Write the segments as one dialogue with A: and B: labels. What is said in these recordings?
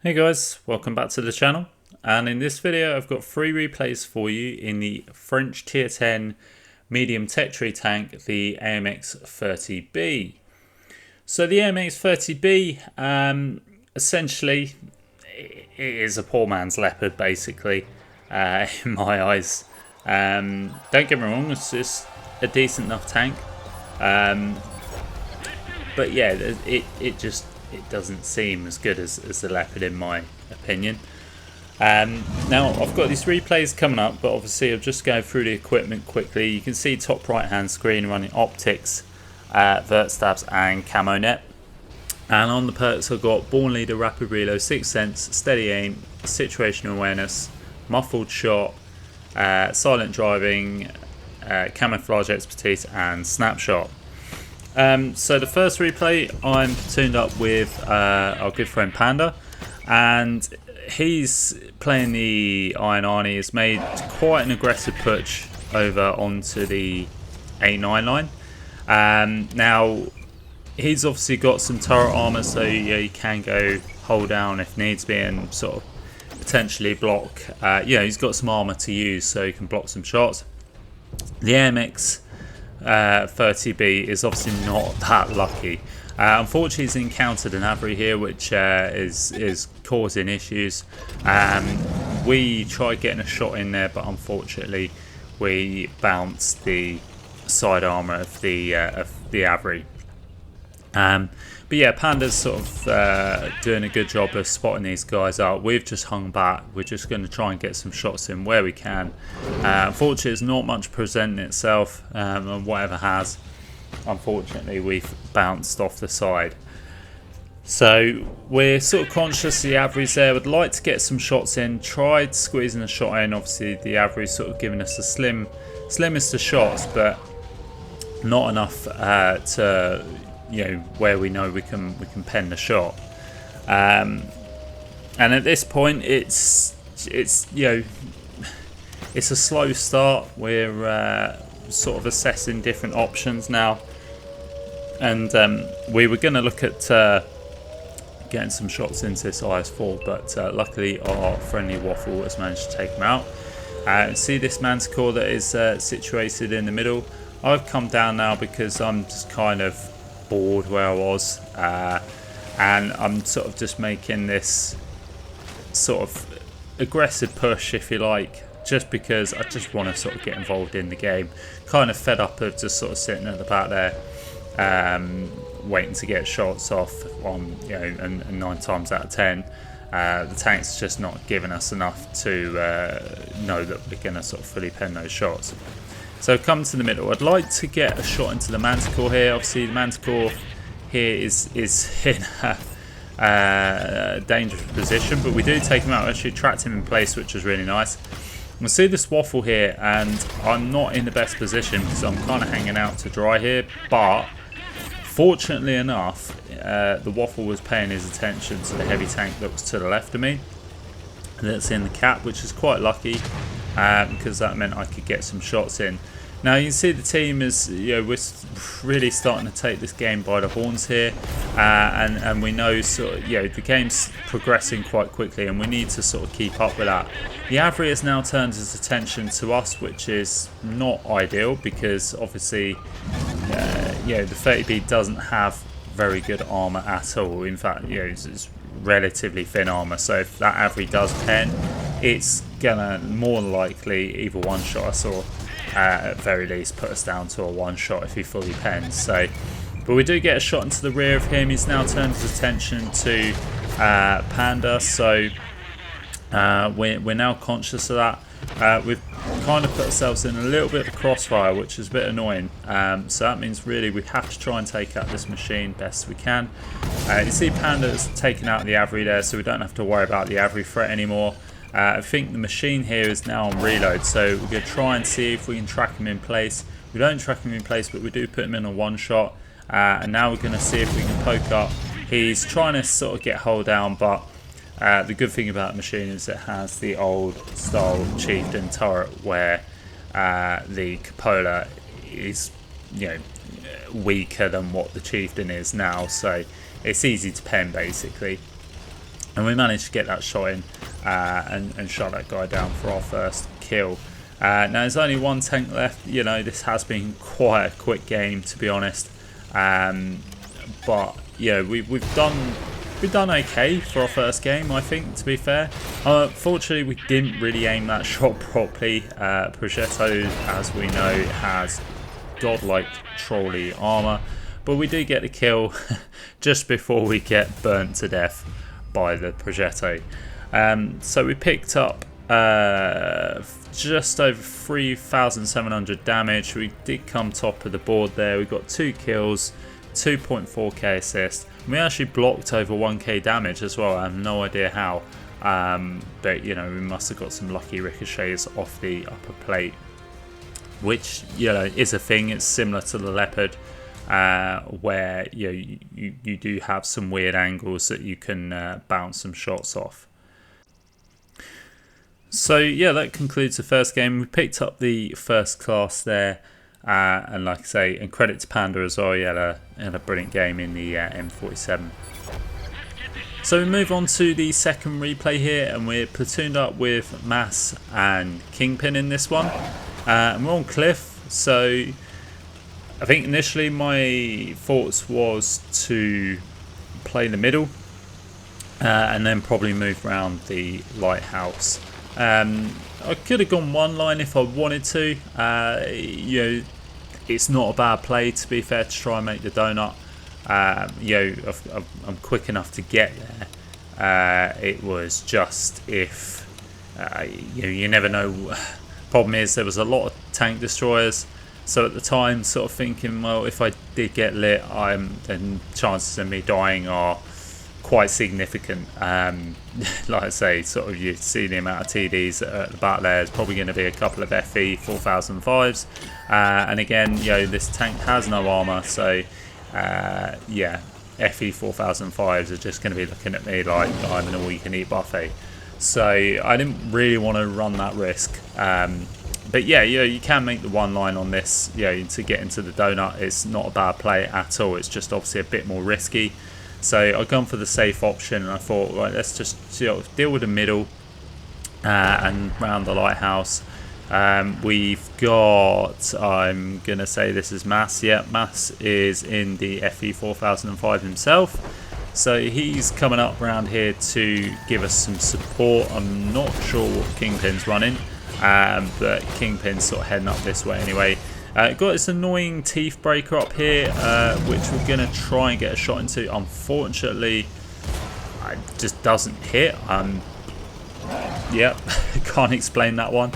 A: Hey guys, welcome back to the channel, and in this video I've got 3 replays for you in the French tier 10 medium tech tree tank, the AMX 30B. So the AMX 30B, essentially it is a poor man's Leopard basically, in my eyes. Don't get me wrong, it's just a decent enough tank, but yeah, it doesn't seem as good as the Leopard in my opinion. Now I've got these replays coming up, but obviously I'll just go through the equipment quickly. You can see top right hand screen running optics, vert stabs and camo net. And on the perks I've got Born Leader, Rapid Reload, Sixth Sense, Steady Aim, Situational Awareness, Muffled Shot, Silent Driving, Camouflage Expertise and Snapshot. So the first replay, I'm tuned up with our good friend Panda, and he's playing the Iron Arnie. He's made quite an aggressive push over onto the 8-9 line. Now he's obviously got some turret armor, so yeah, you can go hold down if needs be and sort of potentially block. He's got some armor to use, so he can block some shots. The AMX 30B is obviously not that lucky. Unfortunately, he's encountered an Avery here, which is causing issues. We tried getting a shot in there, but unfortunately, we bounced the side armor of the Avery. But yeah, Panda's sort of doing a good job of spotting these guys out. We've just hung back. We're just going to try and get some shots in where we can. Unfortunately, there's not much presenting itself, and whatever has, unfortunately, we've bounced off the side. So we're sort of conscious of the Avery's there. Would like to get some shots in. Tried squeezing a shot in. Obviously, the Avery's sort of giving us the slimmest of shots, but not enough to, where we know we can pen the shot. And at this point, it's a slow start. We're sort of assessing different options now, and we were going to look at getting some shots into this IS4, but luckily our friendly Waffle has managed to take him out. See this manticore that is situated in the middle. I've come down now because I'm just kind of bored where I was, and I'm sort of just making this sort of aggressive push, if you like, just because I just want to sort of get involved in the game. Kind of fed up of just sort of sitting at the back there, waiting to get shots off on, and 9 times out of 10 the tank's just not giving us enough to know that we're going to sort of fully pen those shots. So come to the middle. I'd like to get a shot into the manticore here. Obviously the manticore here is in a dangerous position, but we do take him out. We actually trapped him in place, which was really nice. We'll see this Waffle here, and I'm not in the best position because I'm kind of hanging out to dry here, but fortunately enough, the Waffle was paying his attention to the heavy tank that was to the left of me, and that's in the cap, which is quite lucky, because that meant I could get some shots in. Now you can see the team is, we're really starting to take this game by the horns here, and we know sort of, the game's progressing quite quickly, and we need to sort of keep up with that. The Avery has now turned his attention to us, which is not ideal because obviously, the 30B doesn't have very good armor at all. In fact, it's relatively thin armor. So if that Avery does pen, it's gonna more likely either one shot us or at very least put us down to a one shot if he fully pens. So, but we do get a shot into the rear of him. He's now turned his attention to Panda. So we're now conscious of that. We've kind of put ourselves in a little bit of a crossfire, which is a bit annoying. So that means really we have to try and take out this machine best we can. You see Panda's taken out the Avery there, so we don't have to worry about the Avery threat anymore. I think the machine here is now on reload, so we're going to try and see if we can track him in place. We don't track him in place, but we do put him in a one shot, and now we're going to see if we can poke up. He's trying to sort of get hold down, but the good thing about the machine is it has the old style chieftain turret where the cupola is weaker than what the chieftain is now, so it's easy to pen basically. And we managed to get that shot in and shot that guy down for our first kill. Now there's only one tank left. You know, this has been quite a quick game, to be honest. But yeah, we've done okay for our first game, I think, to be fair. Fortunately, we didn't really aim that shot properly. Progetto, as we know, has godlike trolley armour, but we do get the kill just before we get burnt to death by the Progetto. So we picked up just over 3,700 damage. We did come top of the board there. We got 2 kills, 2.4k assist. We actually blocked over 1k damage as well. I have no idea how, but you know, we must have got some lucky ricochets off the upper plate, which, you know, is a thing. It's similar to the Leopard, where you do have some weird angles that you can bounce some shots off. So yeah, that concludes the first game. We picked up the first class there, and like I say, and credit to Panda as well. He had a brilliant game in the M47. So we move on to the second replay here, and we're platooned up with Mass and Kingpin in this one, and we're on Cliff. So I think initially my thoughts was to play the middle, and then probably move around the lighthouse. I could have gone one line if I wanted to. You know, it's not a bad play, to be fair, to try and make the donut. You know, I'm quick enough to get there. It was just if you know, you never know. Problem is, there was a lot of tank destroyers. So at the time, sort of thinking, well, if I did get lit, then chances of me dying are quite significant. Like I say, sort of, you see the amount of TDs at the back there. It's probably going to be a couple of FE 4005s, and again, you know, this tank has no armor, so yeah, FE 4005s are just going to be looking at me like I'm an all-you-can-eat buffet. So I didn't really want to run that risk. But yeah, you can make the one line on this, you know, to get into the donut. It's not a bad play at all. It's just obviously a bit more risky. So I've gone for the safe option, and I thought, right, let's just deal with the middle and round the lighthouse. We've got, I'm going to say this is Mass. Yeah, Mass is in the FE 4005 himself. So he's coming up around here to give us some support. I'm not sure what Kingpin's running, but Kingpin's sort of heading up this way anyway. Got this annoying teeth breaker up here, which we're going to try and get a shot into. Unfortunately, it just doesn't hit. Yep, can't explain that one.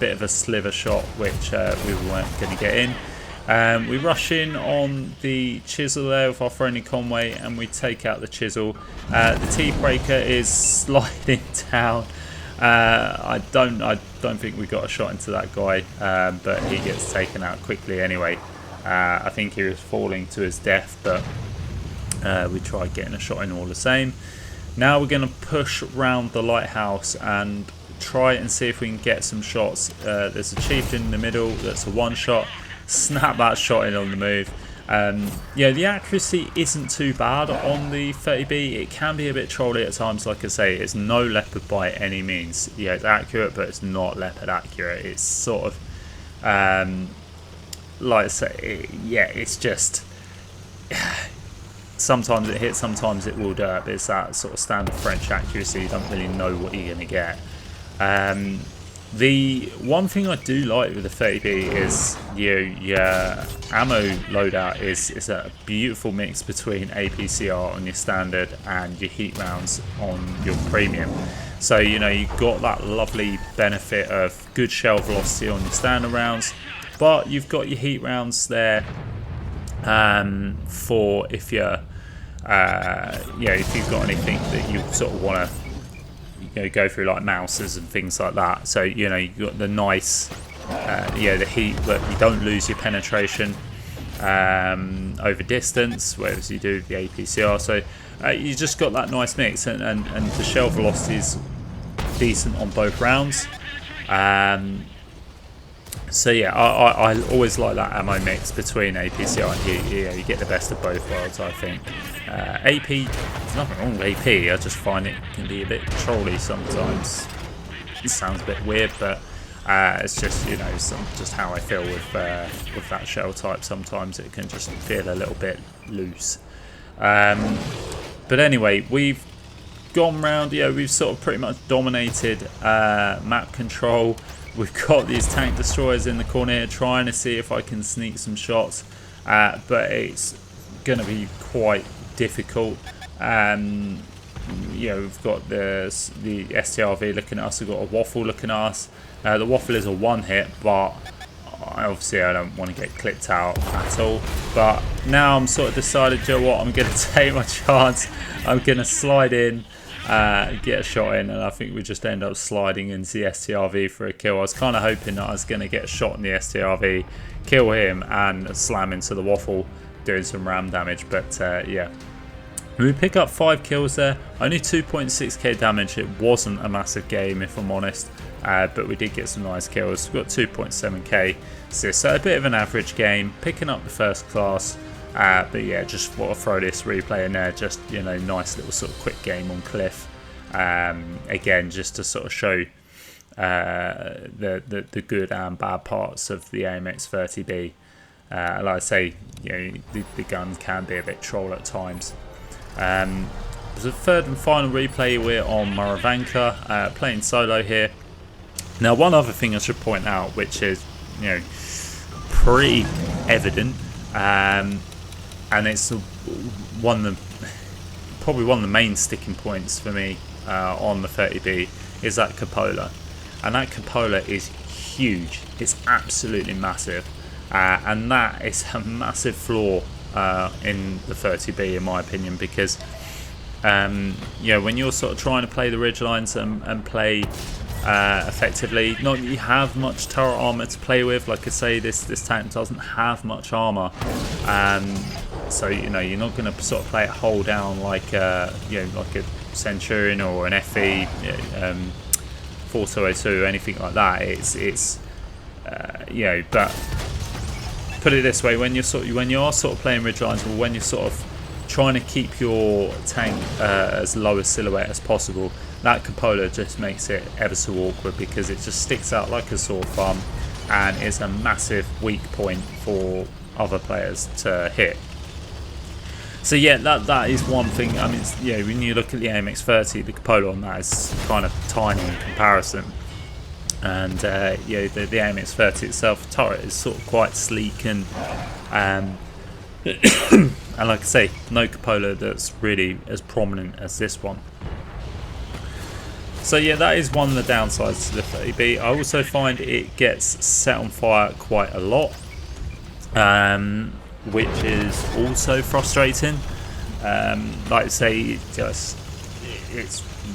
A: Bit of a sliver shot, which we weren't going to get in. We rush in on the chisel there with our friendly Conway, and we take out the chisel. The teeth breaker is sliding down. I don't think we got a shot into that guy, but he gets taken out quickly anyway. I think he was falling to his death, but we tried getting a shot in all the same. Now we're going to push round the lighthouse and try and see if we can get some shots. There's a chieftain in the middle that's a one shot. Snap that shot in on the move. Yeah, the accuracy isn't too bad on the 30B. It can be a bit trolly at times. Like I say, it's no Leopard by any means. Yeah, it's accurate, but it's not Leopard accurate. It's sort of like I say, yeah, it's just sometimes it hits, sometimes it will dirt. It's that sort of standard French accuracy. You don't really know what you're going to get. The one thing I do like with the 30B is your ammo loadout is a beautiful mix between APCR on your standard and your heat rounds on your premium. So, you know, you've got that lovely benefit of good shell velocity on your standard rounds, but you've got your heat rounds there for if you're, if you've got anything that you sort of want to, you know, go through like mouses and things like that. So, you know, you've got the nice, the heat, but you don't lose your penetration over distance, whereas you do the APCR. So you just got that nice mix, and the shell velocity is decent on both rounds. So yeah, I always like that ammo mix between APCR and heat. You get the best of both worlds, I think. AP there's nothing wrong with AP. I just find it can be a bit trolly sometimes. It sounds a bit weird, but it's just, you know, just how I feel with that shell type. Sometimes it can just feel a little bit loose. But anyway, we've gone round. Yeah, we've sort of pretty much dominated map control. We've got these tank destroyers in the corner here, trying to see if I can sneak some shots, but it's going to be quite difficult. You know, we've got the STRV looking at us. We've got a waffle looking at us. The waffle is a one hit, but obviously I don't want to get clipped out at all. But now I'm sort of decided, you know what, I'm going to take my chance. I'm going to slide in, get a shot in, and I think we just end up sliding into the STRV for a kill. I was kind of hoping that I was going to get a shot in the STRV, kill him, and slam into the waffle, doing some ram damage. But yeah. We pick up 5 kills there, only 2.6k damage. It wasn't a massive game, if I'm honest, but we did get some nice kills. We got 2.7k assists, so a bit of an average game, picking up the first class. But yeah, just thought I'd throw this replay in there, just, you know, nice little sort of quick game on Cliff. Again, just to sort of show the good and bad parts of the AMX 30B. Like I say, you know, the gun can be a bit troll at times. The third and final replay, we're on Maravanka, playing solo here. Now, one other thing I should point out, which is, you know, pretty evident, and it's probably one of the main sticking points for me on the 30B, is that cupola. And that cupola is huge. It's absolutely massive, and that is a massive flaw in the 30B, in my opinion, because you know, when you're sort of trying to play the ridgelines and play effectively, not that you have much turret armor to play with. Like I say, this tank doesn't have much armor, so you know, you're not going to sort of play it whole down like you know, like a Centurion or an FE 4202, anything like that. It's you know, but put it this way, when you are sort of playing ridgelines, or when you're sort of trying to keep your tank as low a silhouette as possible, that cupola just makes it ever so awkward, because it just sticks out like a sore thumb and is a massive weak point for other players to hit. So yeah, that is one thing. I mean, you know, when you look at the AMX 30, the cupola on that is kind of tiny in comparison. And yeah, the AMX 30 itself, the turret is sort of quite sleek, and and like I say, no cupola that's really as prominent as this one. So yeah, that is one of the downsides to the 30B. I also find it gets set on fire quite a lot, which is also frustrating. Like I say, it's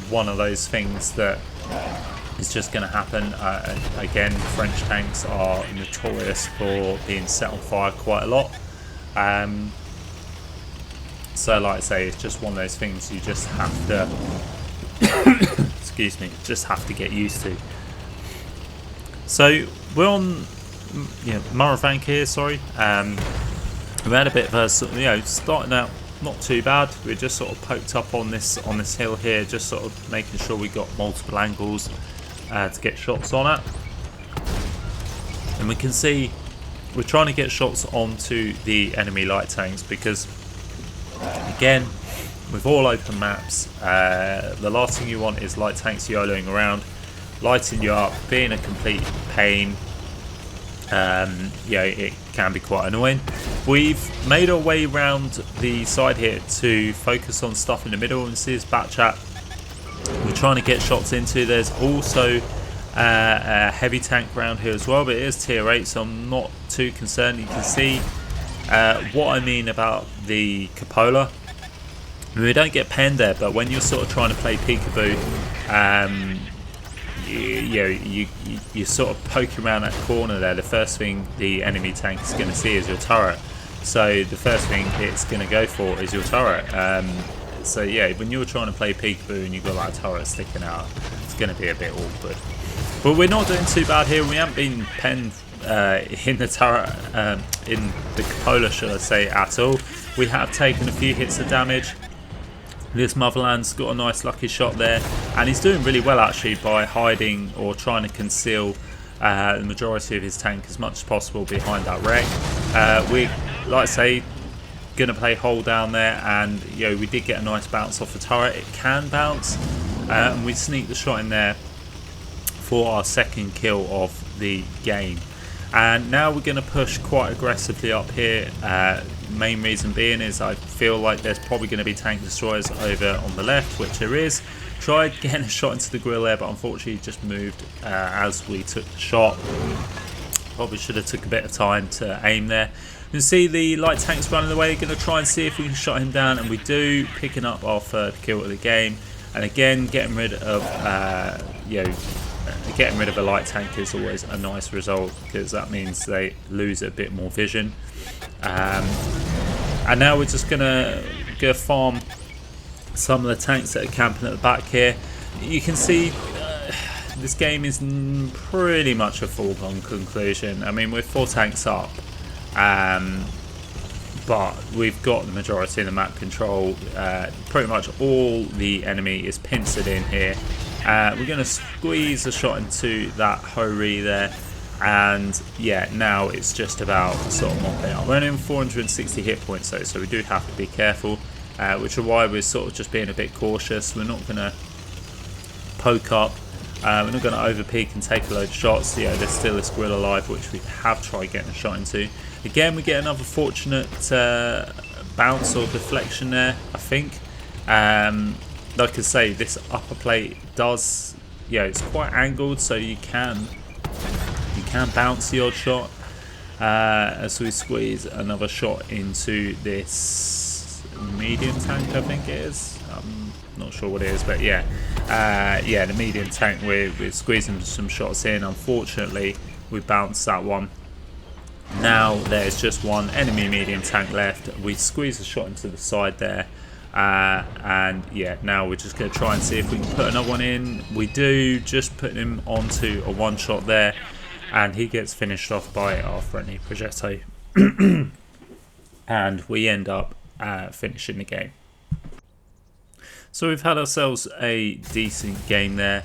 A: one of those things that is just going to happen. Again, French tanks are notorious for being set on fire quite a lot. So like I say, it's just one of those things you just have to excuse me, just have to get used to. So we're on, you know, Maravanka here, sorry. We had a bit of a, you know, starting out not too bad. We just sort of poked up on this hill here, just sort of making sure we got multiple angles to get shots on it. And we can see we're trying to get shots onto the enemy light tanks, because again, with all open maps, the last thing you want is light tanks YOLOing around, lighting you up, being a complete pain. Yeah, it can be quite annoying. We've made our way around the side here to focus on stuff in the middle, and see this back chat we're trying to get shots into. There's also a heavy tank around here as well, but it is tier 8, so I'm not too concerned. You can see what I mean about the cupola. We don't get penned there, but when you're sort of trying to play peekaboo, you sort of poke around that corner there. The first thing the enemy tank is going to see is your turret, so the first thing it's going to go for is your turret. So yeah, when you're trying to play peekaboo and you've got that turret sticking out, it's going to be a bit awkward. But we're not doing too bad here. We haven't been penned in the turret, in the cupola, should I say, at all. We have taken a few hits of damage. This Motherland's got a nice lucky shot there, and he's doing really well actually by hiding or trying to conceal the majority of his tank as much as possible behind that wreck. We, like I say, going to play hold down there, and we did get a nice bounce off the turret. It can bounce, and we sneaked the shot in there for our second kill of the game. And now we're going to push quite aggressively up here. Main reason being is I feel like there's probably going to be tank destroyers over on the left, which there is. Tried getting a shot into the grill there, but unfortunately just moved as we took the shot. Probably should have took a bit of time to aim there. You can see the light tanks running away. Going to try and see if we can shut him down, and we do, picking up our third kill of the game. And again, getting rid of getting rid of a light tank is always a nice result, because that means they lose a bit more vision. And now we're just gonna go farm some of the tanks that are camping at the back here. You can see this game is pretty much a foregone conclusion. I mean, we're 4 tanks up, but we've got the majority of the map control. Pretty much all the enemy is pincered in here. We're going to squeeze a shot into that Hori there, and yeah, now it's just about sort of mopping up. We're only on 460 hit points though, so we do have to be careful, which is why we're sort of just being a bit cautious. We're not going to poke up, we're not going to over peak and take a load of shots. There's still this grill alive, which we have tried getting a shot into. Again, we get another fortunate bounce or deflection there, I think. Like I say, this upper plate does, it's quite angled, so you can bounce the odd shot. As we squeeze another shot into this medium tank, I think it is. I'm not sure what it is, but yeah, the medium tank. We're squeezing some shots in. Unfortunately, we bounced that one. Now there's just one enemy medium tank left. We squeeze a shot into the side there. And yeah, now we're just going to try and see if we can put another one in. We do, just put him onto a one shot there, and he gets finished off by our friendly Progetto. And we end up finishing the game. So we've had ourselves a decent game there,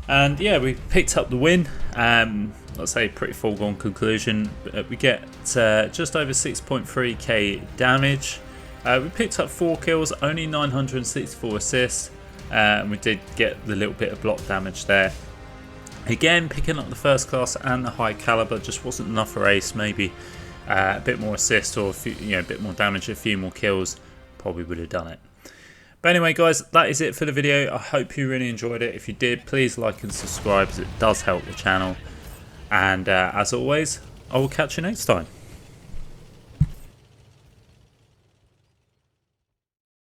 A: and yeah, we picked up the win. Let's say pretty foregone conclusion. We get just over 6.3k damage. We picked up 4 kills, only 964 assists, and we did get the little bit of block damage there. Again, picking up the first class and the high caliber just wasn't enough for ace. Maybe a bit more assist or a bit more damage, a few more kills, probably would have done it. But anyway, guys, that is it for the video. I hope you really enjoyed it. If you did, please like and subscribe, as it does help the channel. And as always, I will catch you next time.